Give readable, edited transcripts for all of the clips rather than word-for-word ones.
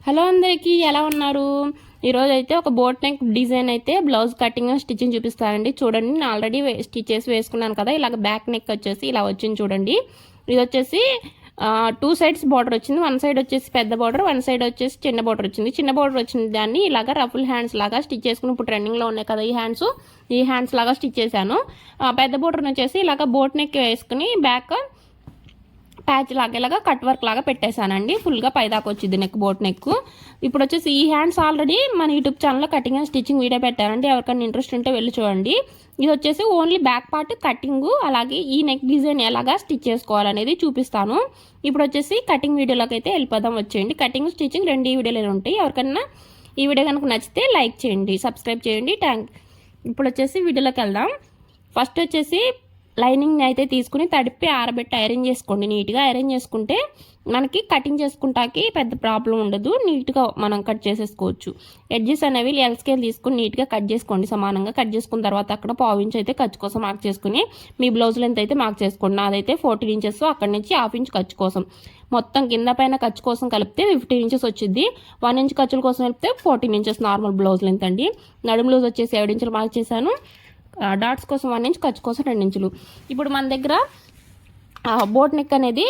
Hello అందరికీ, ఎలా ఉన్నారు? ఈరోజు అయితే ఒక బోట్ నెక్ డిజైన్ అయితే బ్లౌజ్ కటింగ్ స్టిచ్చింగ్ చూపిస్తానండి. చూడండి, నేను ఆల్రెడీ స్టిచెస్ వేసుకున్నాను కదా. ఇలాగ బ్యాక్ నెక్ వచ్చేసి ఇలా వచ్చింది చూడండి. ఇది వచ్చేసి 2 సైడ్స్ బార్డర్ వచ్చింది. 1 సైడ్ వచ్చేసి పెద్ద బార్డర్, 1 సైడ్ వచ్చేసి చిన్న బార్డర్ వచ్చింది. చిన్న బార్డర్ వచ్చిన దాన్ని ఇలాగ రఫుల్ హ్యాండ్స్ లాగా స్టిచ్ చేసుకుని, ఇప్పుడు ట్రెండింగ్లో ఉన్నాయి కదా ఈ హ్యాండ్స్ లాగా స్టిచ్ చేశాను. పెద్ద బార్డర్ వచ్చేసి ఇలాగ బోట్ నెక్ వేసుకుని బ్యాక్ ప్యాచ్ లాగేలాగా కట్ వర్క్ లాగా పెట్టేశానండి. ఫుల్గా పైదాకా వచ్చింది నెక్, బోట్ నెక్. ఇప్పుడు వచ్చేసి ఈ హ్యాండ్స్ ఆల్రెడీ మన యూట్యూబ్ ఛానల్లో కటింగ్ అండ్ స్టిచ్చింగ్ వీడియో పెట్టానండి. ఎవరికైనా ఇంట్రెస్ట్ ఉంటే వెళ్ళి చూడండి. ఇది వచ్చేసి ఓన్లీ బ్యాక్ పార్ట్ కటింగ్, అలాగే ఈ నెక్ డిజైన్ ఎలాగా స్టిచ్ చేసుకోవాలనేది చూపిస్తాను. ఇప్పుడు వచ్చేసి కటింగ్ వీడియోలోకి అయితే వెళ్ళిపోదాం. వచ్చేయండి. కటింగ్ స్టిచ్చింగ్ రెండు ఈ వీడియోలో ఉంటాయి. ఎవరికైనా ఈ వీడియో కనుక నచ్చితే లైక్ చేయండి, సబ్స్క్రైబ్ చేయండి. ఇప్పుడు వచ్చేసి వీడియోలోకి వెళ్దాం. ఫస్ట్ వచ్చేసి లైనింగ్ అయితే తీసుకుని తడిపి ఆరబెట్టి ఐరన్ చేసుకోండి. నీట్గా ఐరన్ చేసుకుంటే మనకి కటింగ్ చేసుకుంటాకి పెద్ద ప్రాబ్లం ఉండదు. నీట్గా మనం కట్ చేసేసుకోవచ్చు. ఎడ్జెస్ అనేవి ఎల్ స్కేల్ తీసుకుని నీట్గా కట్ చేసుకోండి. సమానంగా కట్ చేసుకున్న తర్వాత అక్కడ 1/2 ఇంచ్ అయితే ఖర్చు కోసం మార్క్ చేసుకుని మీ బ్లౌజ్ లెంత్ అయితే మార్క్ చేసుకోండి. నాదైతే 14 ఇంచెస్, అక్కడి నుంచి 1/2 ఇంచ్ ఖర్చు కోసం, మొత్తం కింద పైన ఖర్చు కోసం కలిపితే 15 ఇంచెస్ వచ్చింది. 1 ఇంచ్ ఖర్చుల కోసం కలిపితే 14 ఇంచెస్ నార్మల్ బ్లౌజ్ లెంత్ అండి. నడుము లూజ్ వచ్చేసి 7 ఇంచులు మార్క్ చేశాను. డాట్స్ కోసం 1 ఇంచ్, ఖర్చు కోసం 2 ఇంచులు. ఇప్పుడు మన దగ్గర బోట్ నెక్ అనేది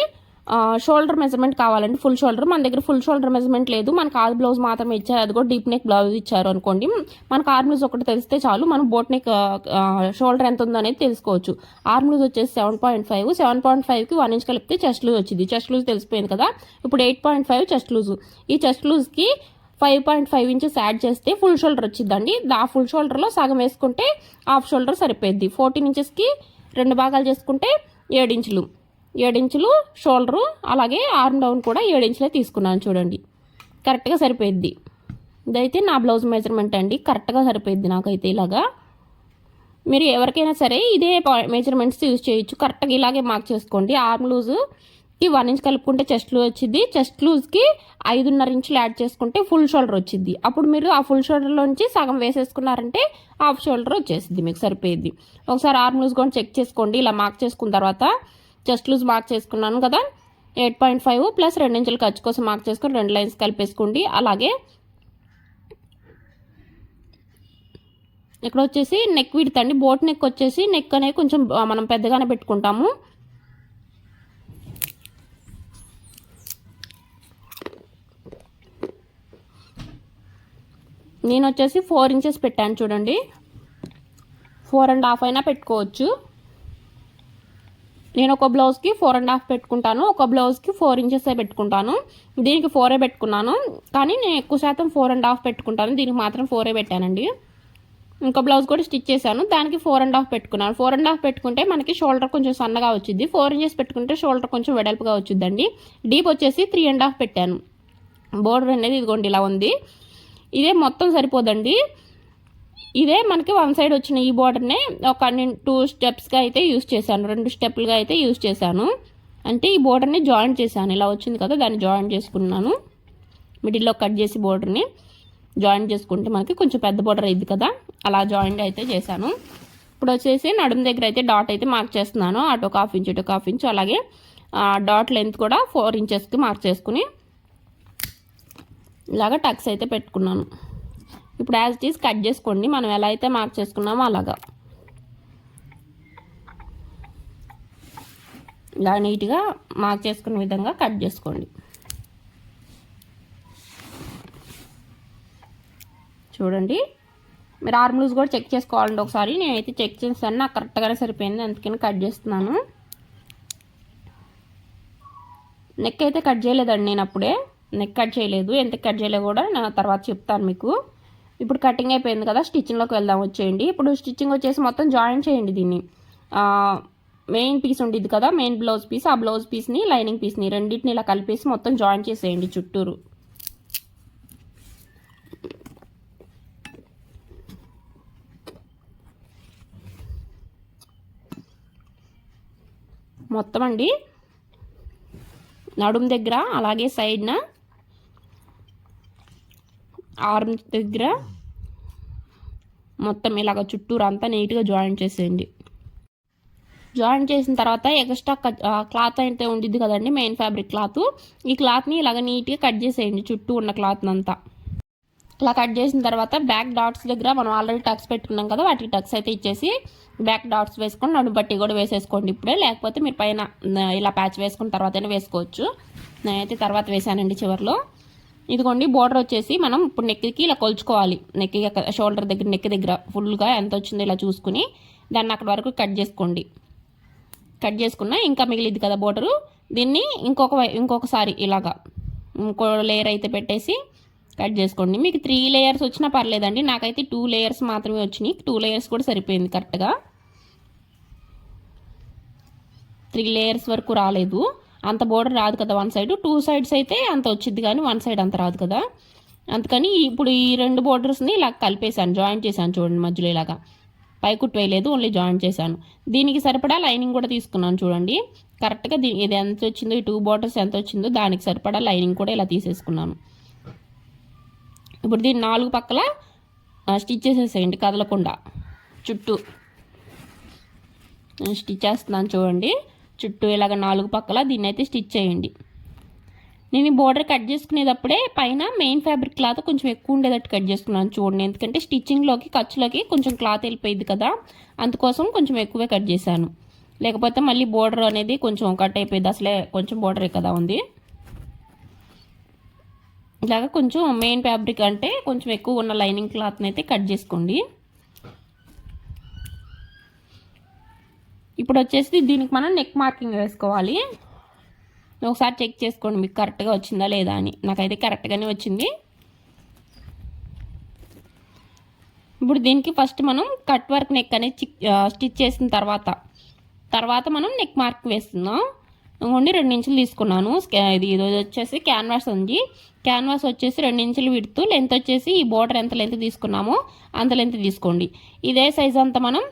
షోల్డర్ మెజర్మెంట్ కావాలండి. Full shoulder. మన దగ్గర ఫుల్ షోల్డర్ మెజర్మెంట్ లేదు. మనకు ఆది బ్లౌజ్ మాత్రమే ఇచ్చారు. అది కూడా డీప్ నెక్ బ్లౌజ్ ఇచ్చారు అనుకోండి. మనకు ఆర్మ్ లూజ్ ఒకటి తెలిస్తే చాలు, మనం బోట్ నెక్ షోల్డర్ ఎంత ఉందో అనేది తెలుసుకోవచ్చు. ఆర్మ్ లూజ్ వచ్చేసి 7.5. 7.5కి 1 ఇంచ్ కలిపితే చెస్ట్ లూజ్ వచ్చింది. చెస్ట్ లూజ్ తెలిసిపోయింది కదా. ఇప్పుడు 8.5 చెస్ట్ లూజ్. ఈ చెస్ట్ లూజ్కి 5.5 ఇంచెస్ యాడ్ చేస్తే ఫుల్ షోల్డర్ వచ్చిందండి. ఆ ఫుల్ షోల్డర్లో సగం వేసుకుంటే హాఫ్ షోల్డర్ సరిపోద్ది. 14 ఇంచెస్కి 2 భాగాలు చేసుకుంటే 7 ఇంచులు. 7 ఇంచులు షోల్డరు, అలాగే ఆర్మ్ డౌన్ కూడా 7 ఇంచులే తీసుకున్నాను. చూడండి, కరెక్ట్గా సరిపోద్ది. ఇదైతే నా బ్లౌజ్ మెజర్మెంట్ అండి. కరెక్ట్గా సరిపోద్ది నాకైతే. ఇలాగా మీరు ఎవరికైనా సరే ఇదే మెజర్మెంట్స్ యూజ్ చేయొచ్చు. కరెక్ట్గా ఇలాగే మార్క్ చేసుకోండి. ఆర్మ్ లూజుకి 1 ఇంచ్ కలుపుకుంటే చెస్ట్ లూజ్ వచ్చింది. చెస్ట్ లూజ్కి 5.5 ఇంచులు యాడ్ చేసుకుంటే ఫుల్ షోల్డర్ వచ్చింది. అప్పుడు మీరు ఆ ఫుల్ షోల్డర్లోంచి సగం వేసేసుకున్నారంటే హాఫ్ షోల్డర్ వచ్చేసింది, మీకు సరిపోయింది. ఒకసారి ఆర్మ్ లూజ్ కూడా చెక్ చేసుకోండి. ఇలా మార్క్ చేసుకున్న తర్వాత చెస్ట్ లూజ్ మార్క్ చేసుకున్నాను కదా, 8.5 ప్లస్ 2 ఇంచులు ఖర్చు కోసం మార్క్ చేసుకొని 2 లైన్స్ కలిపేసుకోండి. అలాగే ఇక్కడ వచ్చేసి నెక్ విడ్త్ అండి. బోట్ నెక్ వచ్చేసి నెక్ అనేది కొంచెం మనం పెద్దగానే పెట్టుకుంటాము. నేను వచ్చేసి 4 ఇంచెస్ పెట్టాను. చూడండి, 4.5 అయినా పెట్టుకోవచ్చు. నేను ఒక బ్లౌజ్కి 4.5 పెట్టుకుంటాను, ఒక బ్లౌజ్కి 4 ఇంచెస్ పెట్టుకుంటాను. దీనికి 4 పెట్టుకున్నాను, కానీ నేను ఎక్కువ శాతం 4.5 పెట్టుకుంటాను. దీనికి మాత్రం 4 పెట్టానండి. ఇంకో బ్లౌజ్ కూడా స్టిచ్ చేశాను, దానికి 4.5 పెట్టుకున్నాను. 4.5 పెట్టుకుంటే మనకి షోల్డర్ కొంచెం సన్నగా వచ్చింది. 4 ఇంచెస్ పెట్టుకుంటే షోల్డర్ కొంచెం వెడల్పుగా వచ్చిందండి. డీప్ వచ్చేసి 3.5 పెట్టాను. బోర్డర్ అనేది ఇదిగోండి ఇలా ఉంది. ఇదే మొత్తం సరిపోదండి. ఇదే మనకి 1 సైడ్ వచ్చిన ఈ బోర్డర్నే ఒక 2 స్టెప్స్గా అయితే యూజ్ చేశాను, 2 స్టెప్లుగా అయితే యూజ్ చేశాను. అంటే ఈ బోర్డర్ని జాయింట్ చేశాను. ఇలా వచ్చింది కదా, దాన్ని జాయింట్ చేసుకున్నాను. మిడిల్లో కట్ చేసి బోర్డర్ని జాయింట్ చేసుకుంటే మనకి కొంచెం పెద్ద బోర్డర్ అయింది కదా, అలా జాయింట్ అయితే చేశాను. ఇప్పుడు వచ్చేసి నడుము దగ్గర అయితే డాట్ అయితే మార్క్ చేస్తున్నాను. అటు ఒక 1/2 ఇంచ్, ఇటు ఒక 1/2 ఇంచ్. అలాగే డాట్ లెంత్ కూడా 4 ఇంచెస్కి మార్క్ చేసుకుని ఇలాగా టక్స్ అయితే పెట్టుకున్నాను. ఇప్పుడు యాజ్ ఇట్ ఈస్ కట్ చేసుకోండి. మనం ఎలా అయితే మార్క్ చేసుకున్నామో అలాగా ఇలా నీట్గా మార్క్ చేసుకునే విధంగా కట్ చేసుకోండి. చూడండి, మీరు ఆర్మ్ లూజ్ కూడా చెక్ చేసుకోవాలండి ఒకసారి. నేనైతే చెక్ చేస్తాను, నాకు కరెక్ట్గానే సరిపోయింది, అందుకని కట్ చేస్తున్నాను. నెక్ అయితే కట్ చేయలేదండి నేను అప్పుడే. నెక్ కట్ చేయలేదు, ఎంత కట్ చేయలేదు కూడా నేను తర్వాత చెప్తాను మీకు. ఇప్పుడు కటింగ్ అయిపోయింది కదా, స్టిచ్చింగ్లోకి వెళ్దాం. వచ్చేయండి. ఇప్పుడు స్టిచ్చింగ్ వచ్చేసి మొత్తం జాయిన్ చేయండి. దీన్ని మెయిన్ పీస్ ఉండేది కదా, మెయిన్ బ్లౌజ్ పీస్, ఆ బ్లౌజ్ పీస్ని లైనింగ్ పీస్ని రెండింటిని ఇలా కలిపేసి మొత్తం జాయిన్ చేసేయండి చుట్టూరు. మొత్తం అండి నడుము దగ్గర, అలాగే సైడ్న ఆర్మ్ దగ్గర మొత్తం ఇలాగ చుట్టూరు అంతా నీట్గా జాయిన్ చేసేయండి. జాయిన్ చేసిన తర్వాత ఎక్స్ట్రా క్లాత్ అయితే ఉండిద్ది కదండి, మెయిన్ ఫ్యాబ్రిక్ క్లాత్. ఈ క్లాత్ని ఇలాగ నీట్గా కట్ చేసేయండి, చుట్టూ ఉన్న క్లాత్ని అంతా. ఇలా కట్ చేసిన తర్వాత బ్యాక్ డాట్స్ దగ్గర మనం ఆల్రెడీ టక్స్ పెట్టుకున్నాం కదా, వాటికి టక్స్ అయితే ఇచ్చేసి బ్యాక్ డాట్స్ వేసుకొని నడుము బట్టి కూడా వేసేసుకోండి ఇప్పుడే. లేకపోతే మీరు పైన ఇలా ప్యాచ్ వేసుకున్న తర్వాతనే వేసుకోవచ్చు. నేనైతే తర్వాత వేసానండి చివరిలో. ఇదిగోండి బోర్డర్ వచ్చేసి మనం ఇప్పుడు నెక్కి ఇలా కొలుచుకోవాలి. నెక్కి షోల్డర్ దగ్గర, నెక్ దగ్గర ఫుల్గా ఎంత వచ్చిందో ఇలా చూసుకుని దాన్ని అక్కడ వరకు కట్ చేసుకోండి. కట్ చేసుకున్న ఇంకా మిగిలిద్ది కదా బోర్డరు, దీన్ని ఇంకొకసారి ఇలాగా ఇంకో లేయర్ అయితే పెట్టేసి కట్ చేసుకోండి. మీకు 3 లేయర్స్ వచ్చినా పర్లేదండి, నాకైతే 2 లేయర్స్ మాత్రమే వచ్చినాయి. 2 లేయర్స్ కూడా సరిపోయింది కరెక్ట్గా. 3 లేయర్స్ వరకు రాలేదు, అంత బోర్డర్ రాదు కదా వన్ సైడ్. 2 సైడ్స్ అయితే అంత వచ్చింది కానీ వన్ సైడ్ అంత రాదు కదా. అందుకని ఇప్పుడు ఈ 2 బోర్డర్స్ని ఇలా కలిపేశాను, జాయింట్ చేశాను. చూడండి మధ్యలో ఇలాగా పైకుట్టు వేయలేదు, ఓన్లీ జాయింట్ చేశాను. దీనికి సరిపడా లైనింగ్ కూడా తీసుకున్నాను చూడండి. కరెక్ట్గా ఇది ఎంత వచ్చిందో, ఈ 2 బోర్డర్స్ ఎంత వచ్చిందో దానికి సరిపడా లైనింగ్ కూడా ఇలా తీసేసుకున్నాను. ఇప్పుడు దీన్ని 4 పక్కల స్టిచ్ చేసేసేయండి కదలకుండా. చుట్టూ స్టిచ్ చేస్తున్నాను చూడండి, చుట్టూ ఇలాగ 4 పక్కల దీన్ని అయితే స్టిచ్ చేయండి. నేను ఈ బోర్డర్ కట్ చేసుకునేటప్పుడే పైన మెయిన్ ఫ్యాబ్రిక్ క్లాత్ కొంచెం ఎక్కువ ఉండేటట్టు కట్ చేసుకున్నాను చూడండి. ఎందుకంటే స్టిచ్చింగ్లోకి ఖర్చులోకి కొంచెం క్లాత్ వెళ్ళిపోయింది కదా, అందుకోసం కొంచెం ఎక్కువే కట్ చేశాను. లేకపోతే మళ్ళీ బోర్డర్ అనేది కొంచెం కట్ అయిపోయింది, అసలే కొంచెం బోర్డరే కదా ఉంది. ఇలాగ కొంచెం మెయిన్ ఫ్యాబ్రిక్ అంటే కొంచెం ఎక్కువ ఉన్న లైనింగ్ క్లాత్ని అయితే కట్ చేసుకోండి. ఇప్పుడు వచ్చేసి దీనికి మనం నెక్ మార్కింగ్ వేసుకోవాలి. ఒకసారి చెక్ చేసుకోండి మీకు కరెక్ట్గా వచ్చిందా లేదా అని. నాకైతే కరెక్ట్గానే వచ్చింది. ఇప్పుడు దీనికి ఫస్ట్ మనం కట్ వర్క్ నెక్ అనేది స్టిచ్ చేసిన తర్వాత మనం నెక్ మార్కింగ్ వేస్తున్నాం. ఇంకొండి 2 ఇంచులు తీసుకున్నాను. ఇది వచ్చేసి క్యాన్వాస్ ఉంది. క్యాన్వాస్ వచ్చేసి 2 ఇంచులు విడుతూ, లెంత్ వచ్చేసి ఈ బోర్డర్ ఎంత లెంత్ తీసుకున్నామో అంత లెంత్ తీసుకోండి. ఇదే సైజ్ అంతా మనం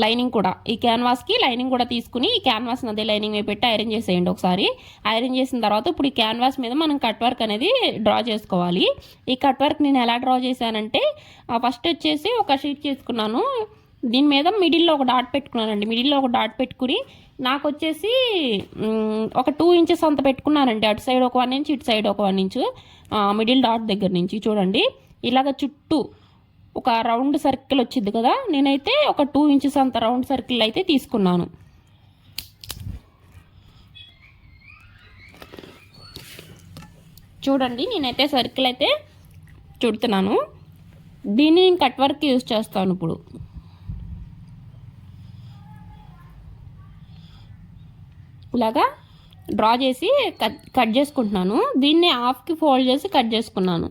లైనింగ్ కూడా, ఈ క్యాన్వాస్కి లైనింగ్ కూడా తీసుకుని ఈ క్యాన్వాస్ని అదే లైనింగ్ పెట్టి ఐరన్ చేసేయండి ఒకసారి. ఐరన్ చేసిన తర్వాత ఇప్పుడు ఈ క్యాన్వాస్ మీద మనం కట్ వర్క్ అనేది డ్రా చేసుకోవాలి. ఈ కట్ వర్క్ నేను ఎలా డ్రా చేశానంటే, ఫస్ట్ వచ్చేసి ఒక షీట్ చేసుకున్నాను, దీని మీద మిడిల్లో ఒక డాట్ పెట్టుకున్నానండి. మిడిల్లో ఒక డాట్ పెట్టుకుని నాకు వచ్చేసి ఒక 2 ఇంచెస్ అంత పెట్టుకున్నానండి. అటు సైడ్ ఒక 1 ఇంచ్, ఇటు సైడ్ ఒక 1 ఇంచ్ మిడిల్ డాట్ దగ్గర నుంచి చూడండి. ఇలాగ చుట్టూ ఒక రౌండ్ సర్కిల్ వచ్చింది కదా, నేనైతే ఒక 2 ఇంచెస్ అంత రౌండ్ సర్కిల్ అయితే తీసుకున్నాను. చూడండి నేనైతే సర్కిల్ అయితే చుడుతున్నాను. దీన్ని నేను కట్ వర్క్ యూజ్ చేస్తాను. ఇప్పుడు ఇలాగా డ్రా చేసి కట్ చేసుకుంటున్నాను. దీన్ని హాఫ్కి ఫోల్డ్ చేసి కట్ చేసుకున్నాను.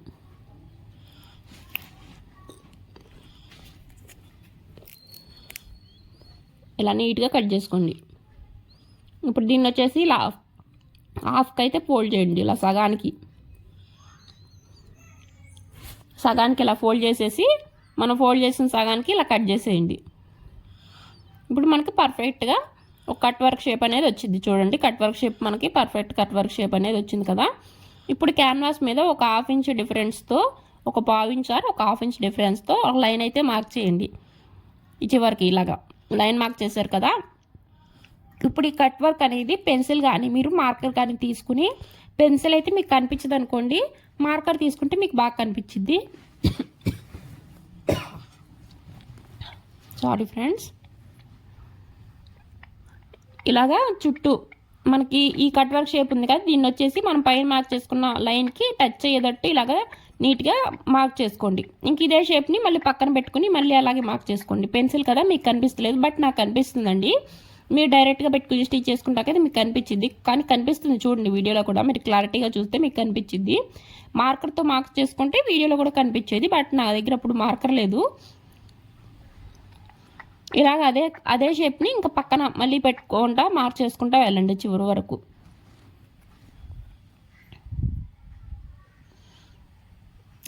ఇలా నీట్గా కట్ చేసుకోండి. ఇప్పుడు దీన్ని వచ్చేసి ఇలా హాఫ్కి అయితే ఫోల్డ్ చేయండి. ఇలా సగానికి ఇలా ఫోల్డ్ చేసేసి మనం ఫోల్డ్ చేసిన సగానికి ఇలా కట్ చేసేయండి. ఇప్పుడు మనకి పర్ఫెక్ట్గా ఒక కట్ వర్క్ షేప్ అనేది వచ్చింది చూడండి. కట్ వర్క్ షేప్ మనకి పర్ఫెక్ట్ కట్ వర్క్ షేప్ అనేది వచ్చింది కదా. ఇప్పుడు క్యాన్వాస్ మీద ఒక 1/2 ఇంచ్ డిఫరెన్స్తో, ఒక 1/2 ఇంచ్ ఆర్ ఒక 1/2 ఇంచ్ డిఫరెన్స్తో ఒక లైన్ అయితే మార్క్ చేయండి. ఈ చివరికి ఇలాగా లైన్ మార్క్ చేశారు కదా. ఇప్పుడు ఈ కట్ వర్క్ అనేది పెన్సిల్ కానీ మీరు మార్కర్ కానీ తీసుకుని, పెన్సిల్ అయితే మీకు కనిపించదు అనుకోండి, మార్కర్ తీసుకుంటే మీకు బాగా కనిపించింది. Sorry friends. ఇలాగా చుట్టూ మనకి ఈ కట్ వర్క్ షేప్ ఉంది కదా, దీన్ని వచ్చేసి మనం పైన మార్క్ చేసుకున్న లైన్కి టచ్ అయ్యేటట్టు ఇలాగా నీట్గా మార్క్ చేసుకోండి. ఇంక ఇదే షేప్ని మళ్ళీ పక్కన పెట్టుకుని మళ్ళీ అలాగే మార్క్ చేసుకోండి. పెన్సిల్ కదా మీకు కనిపిస్తలేదు, బట్ నాకు కనిపిస్తుందండి. మీరు డైరెక్ట్గా పెట్టుకుని స్టిచ్ చేసుకుంటాకైతే మీకు కనిపించింది, కానీ కనిపిస్తుంది చూడండి. వీడియోలో కూడా మీరు క్లారిటీగా చూస్తే మీకు కనిపించింది. మార్కర్తో మార్క్ చేసుకుంటే వీడియోలో కూడా కనిపించేది, బట్ నా దగ్గర అప్పుడు మార్కర్ లేదు. ఇలాగ అదే షేప్ని ఇంకా పక్కన మళ్ళీ పెట్టుకుంటా మార్క్ చేసుకుంటా వెళ్ళండి చివరి వరకు.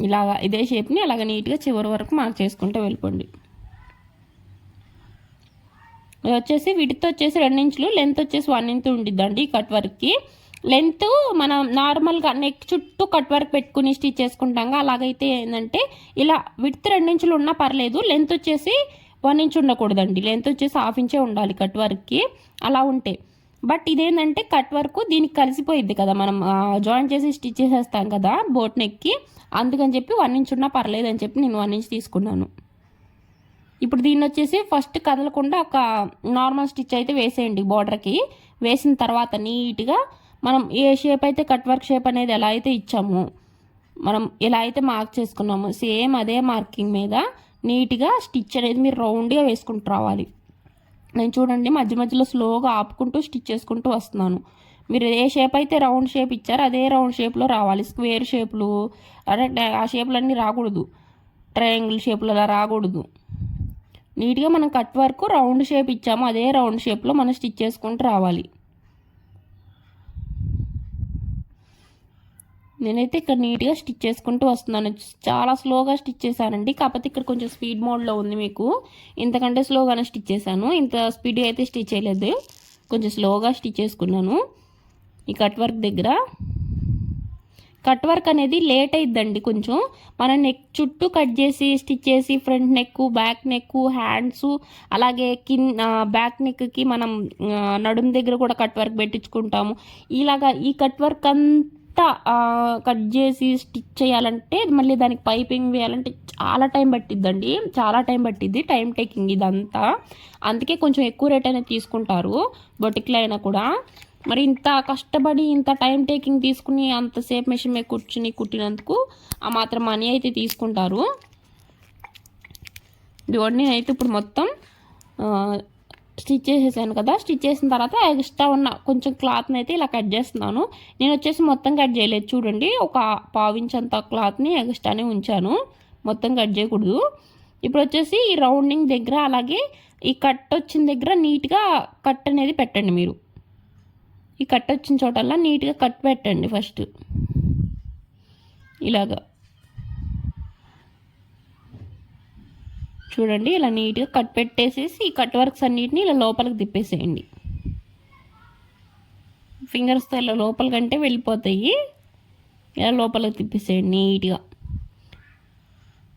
ఇలాగా ఇదే షేప్ని అలాగ నీట్గా చివరి వరకు మార్క్ చేసుకుంటూ వెళ్ళిపోండి. ఇది వచ్చేసి విడ్త్ వచ్చేసి 2 ఇంచులు, లెంత్ వచ్చేసి 1 ఇంచ్ ఉండిద్దండి ఈ కట్ వర్క్కి. లెంత్ మనం నార్మల్గా నెక్ చుట్టూ కట్ వర్క్ పెట్టుకుని స్టిచ్ చేసుకుంటాం. అలాగైతే ఏంటంటే ఇలా విడ్త్ 2 ఇంచులు ఉన్నా పర్లేదు, లెంత్ వచ్చేసి 1 ఇంచ్ ఉండకూడదండి. లెంత్ వచ్చేసి 1/2 ఇంచే ఉండాలి కట్ వర్క్కి. అలా ఉంటే బట్ ఇదేంటంటే కట్ వర్క్ దీనికి కలిసిపోయిద్ది కదా, మనం జాయిన్ చేసి స్టిచ్ చేసేస్తాం కదా బోట్ నెక్కి. అందుకని చెప్పి 1 ఇంచ్ ఉన్నా పర్లేదు అని చెప్పి నేను 1 ఇంచ్ తీసుకున్నాను. ఇప్పుడు దీన్ని వచ్చేసి ఫస్ట్ కదలకుండా ఒక నార్మల్ స్టిచ్ అయితే వేసేయండి బార్డర్కి. వేసిన తర్వాత నీట్గా మనం ఏ షేప్ అయితే కట్ వర్క్ షేప్ అనేది ఎలా అయితే ఇచ్చామో, మనం ఎలా అయితే మార్క్ చేసుకున్నామో సేమ్ అదే మార్కింగ్ మీద నీట్గా స్టిచ్ అనేది మీరు రౌండ్గా వేసుకుంటూ రావాలి. నేను చూడండి మధ్య మధ్యలో స్లోగా ఆపుకుంటూ స్టిచ్ చేసుకుంటూ వస్తున్నాను. మీరు ఏ షేప్ అయితే రౌండ్ షేప్ ఇచ్చారో అదే రౌండ్ షేప్లో రావాలి. స్క్వేర్ షేప్లు ఆ షేప్లన్నీ రాకూడదు, ట్రయాంగిల్ షేప్లు అలా రాకూడదు. నీట్గా మనం కట్ వర్క్ రౌండ్ షేప్ ఇచ్చాము అదే రౌండ్ షేప్లో మనం స్టిచ్ చేసుకుంటూ రావాలి. నేనైతే ఇక్కడ నీట్గా స్టిచ్ చేసుకుంటూ వస్తున్నాను. చాలా స్లోగా స్టిచ్ చేశానండి, కాకపోతే ఇక్కడ కొంచెం స్పీడ్ మోడ్లో ఉంది. మీకు ఇంతకంటే స్లోగానే స్టిచ్ చేశాను, ఇంత స్పీడ్గా అయితే స్టిచ్ చేయలేదు, కొంచెం స్లోగా స్టిచ్ చేసుకున్నాను. ఈ కట్ వర్క్ దగ్గర కట్ వర్క్ అనేది లేట్ అయిద్దండి కొంచెం. మనం నెక్ చుట్టూ కట్ చేసి స్టిచ్ చేసి front neck, back neck, hands, అలాగే బ్యాక్ నెక్కి మనం నడుము దగ్గర కూడా కట్ వర్క్ పెట్టించుకుంటాము. ఇలాగా ఈ కట్ వర్క్ అంతా కట్ చేసి స్టిచ్ చేయాలంటే మళ్ళీ దానికి పైపింగ్ వేయాలంటే చాలా టైం పట్టిద్దండి, చాలా టైం పట్టిద్ది, టైం టేకింగ్ ఇదంతా. అందుకే కొంచెం ఎక్కువ రేట్ అనేది తీసుకుంటారు బొటిక్లో అయినా కూడా. మరి ఇంత కష్టపడి ఇంత టైం టేకింగ్ తీసుకుని అంతసేపు మెషిన్ మీద కూర్చుని కుట్టినందుకు ఆ మాత్రం మనీ అయితే తీసుకుంటారు. ఇవన్నీ అయితే ఇప్పుడు మొత్తం స్టిచ్ చేసేసాను కదా. స్టిచ్ చేసిన తర్వాత ఎక్స్ట్రా ఉన్న కొంచెం క్లాత్ని అయితే ఇలా కట్ చేస్తున్నాను. నేను వచ్చేసి మొత్తం కట్ చేయలేదు, చూడండి ఒక 1/2 ఇంచ్ అంత క్లాత్ని ఎక్స్ట్రానే ఉంచాను, మొత్తం కట్ చేయకూడదు. ఇప్పుడు వచ్చేసి ఈ రౌండింగ్ దగ్గర అలాగే ఈ కట్ వచ్చిన దగ్గర నీట్గా కట్ అనేది పెట్టండి. మీరు ఈ కట్ వచ్చిన చోటల్లా నీట్గా కట్ పెట్టండి ఫస్ట్ ఇలాగా. చూడండి ఇలా నీట్గా కట్ పెట్టేసేసి ఈ కట్ వర్క్స్ అన్నిటిని ఇలా లోపలికి తిప్పేసేయండి. ఫింగర్స్తో ఇలా లోపలికంటే వెళ్ళిపోతాయి, ఇలా లోపలికి తిప్పేసేయండి నీట్గా.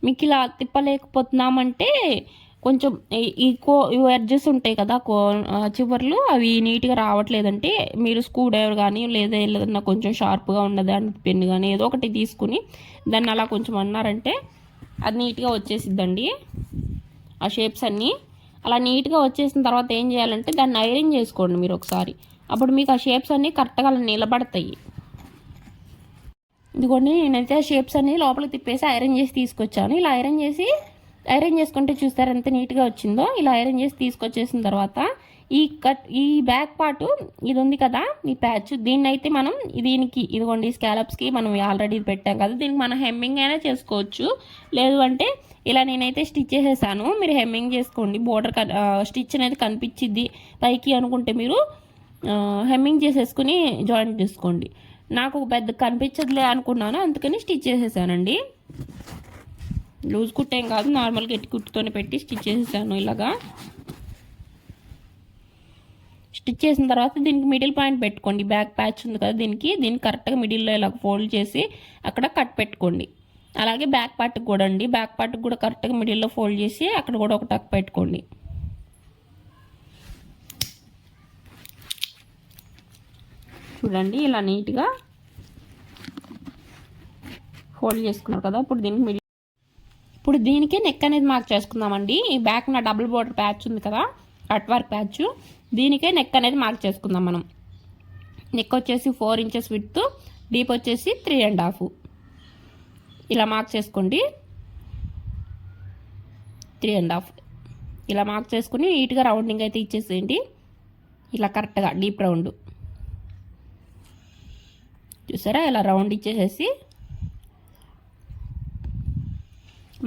మీకు ఇలా తిప్పలేకపోతున్నామంటే కొంచెం ఈ ఎడ్జెస్ ఉంటాయి కదా చివర్లు, అవి నీట్గా రావట్లేదంటే మీరు స్క్రూ డ్రైవర్ కానీ లేదా ఏదన్నా కొంచెం షార్ప్గా ఉన్నది పెన్ కానీ ఏదో ఒకటి తీసుకుని దాన్ని అలా కొంచెం అన్నారంటే అది నీట్గా వచ్చేసిద్దండి. ఆ షేప్స్ అన్నీ అలా నీట్గా వచ్చేసిన తర్వాత ఏం చేయాలంటే దాన్ని ఐరన్ చేసుకోండి మీరు ఒకసారి. అప్పుడు మీకు ఆ షేప్స్ అన్నీ కరెక్ట్గా అలా నిలబడతాయి. ఇదిగోండి నేనైతే ఆ షేప్స్ అన్నీ లోపలికి తిప్పేసి ఐరన్ చేసి తీసుకొచ్చాను. ఇలా ఐరన్ చేసుకుంటే చూస్తారు ఎంత నీట్గా వచ్చిందో. ఇలా ఐరన్ చేసి తీసుకొచ్చేసిన తర్వాత ఈ బ్యాక్ పార్ట్ ఇది ఉంది కదా, ఈ ప్యాచ్, దీన్ని అయితే మనం దీనికి ఇదిగోండి స్కాలప్స్కి మనం ఆల్రెడీ పెట్టాం కదా, దీనికి మనం హెమ్మింగ్ అయినా చేసుకోవచ్చు. లేదు అంటే ఇలా నేనైతే స్టిచ్ చేసేసాను, మీరు హెమ్మింగ్ చేసుకోండి. బోర్డర్ స్టిచ్ అనేది కనిపించిద్ది పైకి అనుకుంటే మీరు హెమ్మింగ్ చేసేసుకుని జాయింట్ చేసుకోండి. నాకు పెద్ద కనిపించదులే అనుకున్నాను, అందుకని స్టిచ్ చేసేసానండి. లూజ్ కుట్టేం కాదు, నార్మల్ గట్టి కుట్టుతోనే పెట్టి స్టిచ్ చేసేసాను. ఇలాగా స్టిచ్ చేసిన తర్వాత దీనికి మిడిల్ పాయింట్ పెట్టుకోండి. బ్యాక్ ప్యాచ్ ఉంది కదా, దీనికి కరెక్ట్గా మిడిల్లో ఇలా ఫోల్డ్ చేసి అక్కడ కట్ పెట్టుకోండి. అలాగే బ్యాక్ పార్ట్కి కూడా అండి, బ్యాక్ పార్ట్కి కూడా కరెక్ట్గా మిడిల్లో ఫోల్డ్ చేసి అక్కడ కూడా ఒక టక్ పెట్టుకోండి. చూడండి ఇలా నీట్గా ఫోల్డ్ చేసుకున్నారు కదా. ఇప్పుడు దీనికి నెక్ అనేది మార్క్ చేసుకుందామండి. ఈ బ్యాక్ నా డబుల్ బోర్డర్ ప్యాచ్ ఉంది కదా, కట్ వర్క్ ప్యాచ్, దీనికే నెక్ అనేది మార్క్ చేసుకుందాం మనం. నెక్ వచ్చేసి 4 ఇంచెస్ విడ్త్, డీప్ వచ్చేసి 3.5 ఇలా మార్క్ చేసుకోండి. 3.5 ఇలా మార్క్ చేసుకుని నీట్గా రౌండింగ్ అయితే ఇచ్చేసేయండి. ఇలా కరెక్ట్గా డీప్ రౌండ్ చూసారా, ఇలా రౌండ్ ఇచ్చేసేసి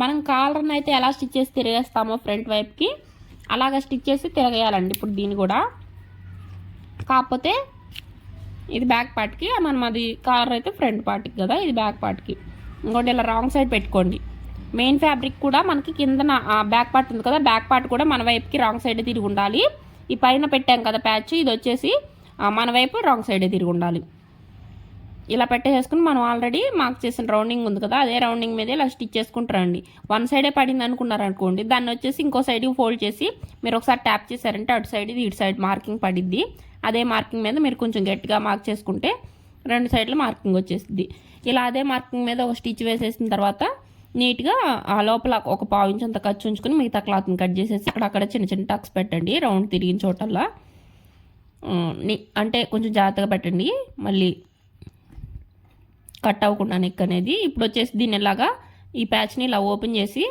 మనం కాలర్ని అయితే ఎలా స్టిచ్ చేసి తిరిగేస్తామో ఫ్రంట్ వైపుకి అలాగా స్టిచ్ చేసి తిరగేయాలండి. ఇప్పుడు దీన్ని కూడా, కాకపోతే ఇది బ్యాక్ పార్ట్కి, అది కాలర్ అయితే ఫ్రంట్ పార్ట్కి కదా, ఇది బ్యాక్ పార్ట్కి. ఇంకోటి ఇలా రాంగ్ సైడ్ పెట్టుకోండి. మెయిన్ ఫ్యాబ్రిక్ కూడా మనకి కింద బ్యాక్ పార్ట్ ఉంది కదా, బ్యాక్ పార్ట్ కూడా మన వైపుకి రాంగ్ సైడ్ తిరిగి ఉండాలి. ఈ పైన పెట్టాం కదా ప్యాచ్, ఇది వచ్చేసి మన వైపు రాంగ్ సైడే తిరిగి ఉండాలి. ఇలా పెట్టేసుకుని మనం ఆల్రెడీ మార్క్ చేసిన రౌండింగ్ ఉంది కదా, అదే రౌండింగ్ మీద ఇలా స్టిచ్ చేసుకుంటారండి. వన్ సైడే పడింది అనుకున్నారు అనుకోండి, దాన్ని వచ్చేసి ఇంకో సైడ్కి ఫోల్డ్ చేసి మీరు ఒకసారి ట్యాప్ చేశారంటే అటు సైడ్ ఇటు సైడ్ మార్కింగ్ పడిద్ది. అదే మార్కింగ్ మీద మీరు కొంచెం గట్టిగా మార్క్ చేసుకుంటే రెండు సైడ్లు మార్కింగ్ వచ్చేస్తుంది. ఇలా అదే మార్కింగ్ మీద ఒక స్టిచ్ వేసేసిన తర్వాత నీట్గా ఆ లోపల ఒక పావు ఇంచ్ అంత ఖర్చు ఉంచుకొని మిగతా క్లాత్ని కట్ చేసేసి అక్కడ చిన్న చిన్న టక్స్ పెట్టండి రౌండ్ తిరిగిన చోటల్లా. అంటే కొంచెం జాగ్రత్తగా పెట్టండి మళ్ళీ కట్ అవ్వకుండా నెక్ అనేది. ఇప్పుడు వచ్చేసి దీన్ని ఇలాగా ఈ ప్యాచ్ని ఇలా ఓపెన్ చేసి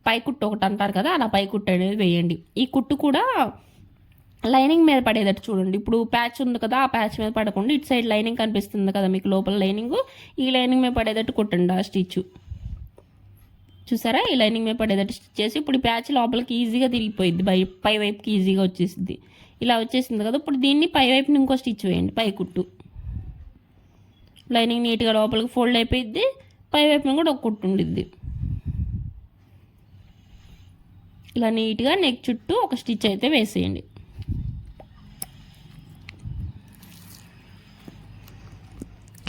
పై కుట్టు ఒకటి అంటారు కదా, అలా పై కుట్టు అనేది వేయండి. ఈ కుట్టు కూడా లైనింగ్ మీద పడేటట్టు చూడండి. ఇప్పుడు ప్యాచ్ ఉంది కదా, ఆ ప్యాచ్ మీద పడకుండా ఇటు సైడ్ లైనింగ్ కనిపిస్తుంది కదా మీకు, లోపల లైనింగ్, ఈ లైనింగ్ మీద పడేటట్టు కుట్టండి ఆ స్టిచ్. చూసారా, ఈ లైనింగ్ మీద పడేటట్టు స్టిచ్ చేసి ఇప్పుడు ఈ ప్యాచ్ లోపలికి ఈజీగా తిరిగిపోయింది, పై వైపుకి ఈజీగా వచ్చేసింది. ఇలా వచ్చేసింది కదా, ఇప్పుడు దీన్ని పై వైపుని ఇంకో స్టిచ్ వేయండి, పై కుట్టు. లైనింగ్ నీట్గా లోపలికి ఫోల్డ్ అయిపోయింది, పై వైపున కూడా ఒక కుట్టు ఉండిద్ది. ఇలా నీట్గా నెక్ చుట్టూ ఒక స్టిచ్ అయితే వేసేయండి.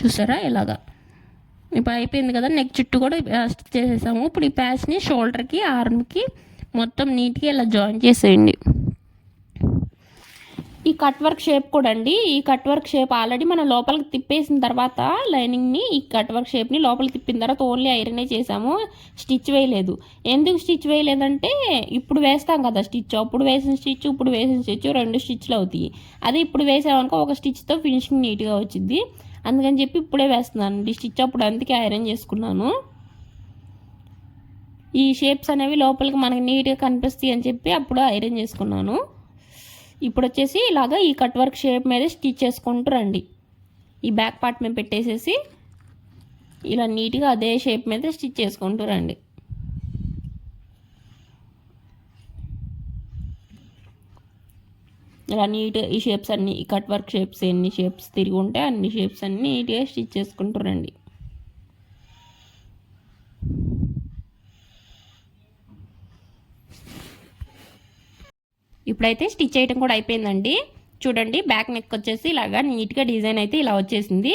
చూసారా ఇలాగా ఇప్పుడు అయిపోయింది కదా, నెక్ చుట్టూ కూడా స్టిచ్ చేసేసాము. ఇప్పుడు ఈ ప్యాచ్ని షోల్డర్కి ఆర్మ్కి మొత్తం నీట్గా ఇలా జాయిన్ చేసేయండి. ఈ కట్ వర్క్ షేప్ కూడా అండి, ఈ కట్ వర్క్ షేప్ ఆల్రెడీ మనం లోపలికి తిప్పేసిన తర్వాత లైనింగ్ని ఈ కట్ వర్క్ షేప్ని లోపలికి తిప్పిన తర్వాత ఓన్లీ ఐరనే చేసాము, స్టిచ్ వేయలేదు. ఎందుకు స్టిచ్ వేయలేదంటే ఇప్పుడు వేస్తాం కదా స్టిచ్, అప్పుడు వేసిన స్టిచ్ ఇప్పుడు వేసిన స్టిచ్ రెండు స్టిచ్లు అవుతాయి. అదే ఇప్పుడు వేసామనుకో ఒక స్టిచ్తో ఫినిషింగ్ నీట్గా వచ్చింది. అందుకని చెప్పి ఇప్పుడే వేస్తున్నాను స్టిచ్, అప్పుడు అందుకే ఐరన్ చేసుకున్నాను. ఈ షేప్స్ అనేవి లోపలికి మనకి నీట్గా కనిపిస్తాయి అని చెప్పి అప్పుడు ఐరన్ చేసుకున్నాను. ఇప్పుడు వచ్చేసి ఇలాగా ఈ కట్ వర్క్ షేప్ మీద స్టిచ్ చేసుకుంటూ రండి. ఈ బ్యాక్ పార్ట్ మీద పెట్టేసేసి ఇలా నీట్గా అదే షేప్ మీద స్టిచ్ చేసుకుంటూ రండి. ఇలా నీట్గా ఈ షేప్స్ అన్నీ, ఈ కట్ వర్క్ షేప్స్ ఎన్ని షేప్స్ తిరిగి ఉంటే అన్ని షేప్స్ అన్నీ నీట్గా స్టిచ్ చేసుకుంటూ రండి. ఇప్పుడైతే స్టిచ్ చేయడం కూడా అయిపోయిందండి. చూడండి బ్యాక్ నెక్ వచ్చేసి ఇలాగా నీట్గా డిజైన్ అయితే ఇలా వచ్చేసింది.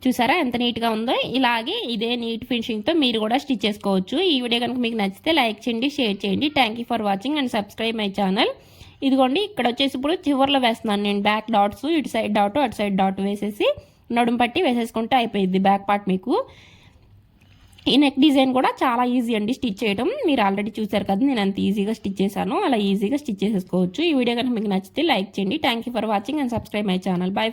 చూసారా ఎంత నీట్గా ఉందో. ఇలాగే ఇదే నీట్ ఫినిషింగ్తో మీరు కూడా స్టిచ్ చేసుకోవచ్చు. ఈ వీడియో కనుక మీకు నచ్చితే లైక్ చేయండి, షేర్ చేయండి. Thank you for watching and subscribe my channel. ఇదిగోండి ఇక్కడ వచ్చేసి ఇప్పుడు చివర్లో వేస్తున్నాను నేను బ్యాక్ డాట్స్, ఇటు సైడ్ డాట్ అటు సైడ్ డాట్ వేసేసి నడుము పట్టి వేసేసుకుంటే అయిపోయింది బ్యాక్ పార్ట్ మీకు. ఈ నెక్ డిజైన్ కూడా చాలా ఈజీ అండి స్టిచ్ చేయడం, మీరు ఆల్రెడీ చూసారు కదా నేను అంత ఈజీగా స్టిచ్ చేశాను, అలా ఈజీగా స్టిచ్ చేసేసుకోవచ్చు. ఈ వీడియో కనుక మీకు నచ్చితే లైక్ చేయండి. Thank you for watching and subscribe my channel. By.